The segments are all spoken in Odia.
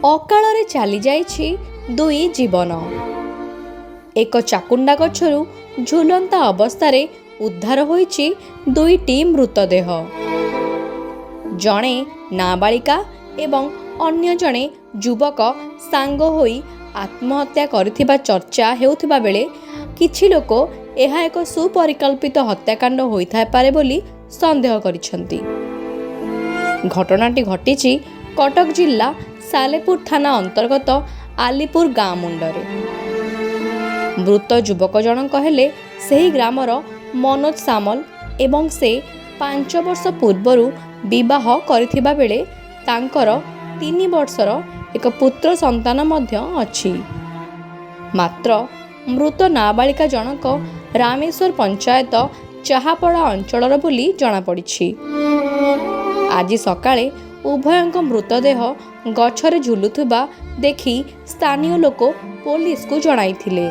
ଅକାଳରେ ଚାଲି ଯାଇଛି ଦୁଇ ଜୀବନ। ଏକ ଚାକୁଣ୍ଡା ଗଛରୁ ଝୁଲନ୍ତା ଅବସ୍ଥାରେ ଉଦ୍ଧାର ହୋଇଛି ଦୁଇଟି ମୃତଦେହ। ଜଣେ ନାବାଳିକା ଏବଂ ଅନ୍ୟ ଜଣେ ଯୁବକ ସାଙ୍ଗ ହୋଇ ଆତ୍ମହତ୍ୟା କରିଥିବା ଚର୍ଚ୍ଚା ହେଉଥିବା ବେଳେ କିଛି ଲୋକ ଏହା ଏକ ସୁପରିକଳ୍ପିତ ହତ୍ୟାକାଣ୍ଡ ହୋଇଥାଇପାରେ ବୋଲି ସନ୍ଦେହ କରିଛନ୍ତି। ଘଟଣାଟି ଘଟିଛି କଟକ ଜିଲ୍ଲା ସାଲେପୁର ଥାନା ଅନ୍ତର୍ଗତ ଆଲିପୁର ଗାଁ ମୁଣ୍ଡରେ। ମୃତ ଯୁବକ ଜଣକ ହେଲେ ସେହି ଗ୍ରାମର ମନୋଜ ସାମଲ ଏବଂ ସେ 5 ବର୍ଷ ପୂର୍ବରୁ ବିବାହ କରିଥିବା ବେଳେ ତାଙ୍କର 3 ବର୍ଷର ଏକ ପୁତ୍ର ସନ୍ତାନ ମଧ୍ୟ ଅଛି। ମାତ୍ର ମୃତ ନାବାଳିକା ଜଣକ ରାମେଶ୍ୱର ପଞ୍ଚାୟତ ଚାହାପଡ଼ା ଅଞ୍ଚଳର ବୋଲି ଜଣାପଡ଼ିଛି। ଆଜି ସକାଳେ ଉଭୟଙ୍କ ମୃତଦେହ ଗଛରେ ଝୁଲୁଥିବା ଦେଖି ସ୍ଥାନୀୟ ଲୋକ ପୋଲିସକୁ ଜଣାଇଥିଲେ।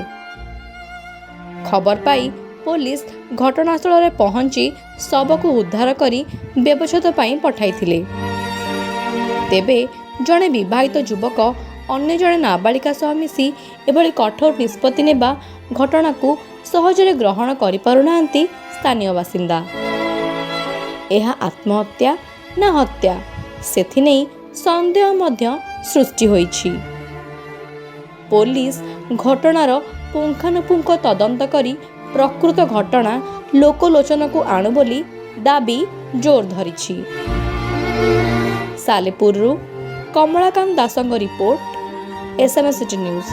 ଖବର ପାଇ ପୋଲିସ ଘଟଣାସ୍ଥଳରେ ପହଞ୍ଚି ଶବକୁ ଉଦ୍ଧାର କରି ବ୍ୟବଚ୍ଛେଦ ପାଇଁ ପଠାଇଥିଲେ। ତେବେ ଜଣେ ବିବାହିତ ଯୁବକ ଅନ୍ୟ ଜଣେ ନାବାଳିକା ସହ ମିଶି ଏଭଳି କଠୋର ନିଷ୍ପତ୍ତି ନେବା ଘଟଣାକୁ ସହଜରେ ଗ୍ରହଣ କରିପାରୁନାହାନ୍ତି ସ୍ଥାନୀୟ ବାସିନ୍ଦା। ଏହା ଆତ୍ମହତ୍ୟା ନା ହତ୍ୟା ସେଥିନେଇ ସନ୍ଦେହ ମଧ୍ୟ ସୃଷ୍ଟି ହୋଇଛି। ପୋଲିସ ଘଟଣାର ପୁଙ୍ଖାନୁପୁଙ୍ଖ ତଦନ୍ତ କରି ପ୍ରକୃତ ଘଟଣା ଲୋକଲୋଚନକୁ ଆଣୁ ବୋଲି ଦାବି ଜୋର ଧରିଛି। ସାଲେପୁରରୁ କମଳାକାନ୍ତ ଦାସଙ୍କ ରିପୋର୍ଟ, SMS ସିଟି ନ୍ୟୁଜ୍।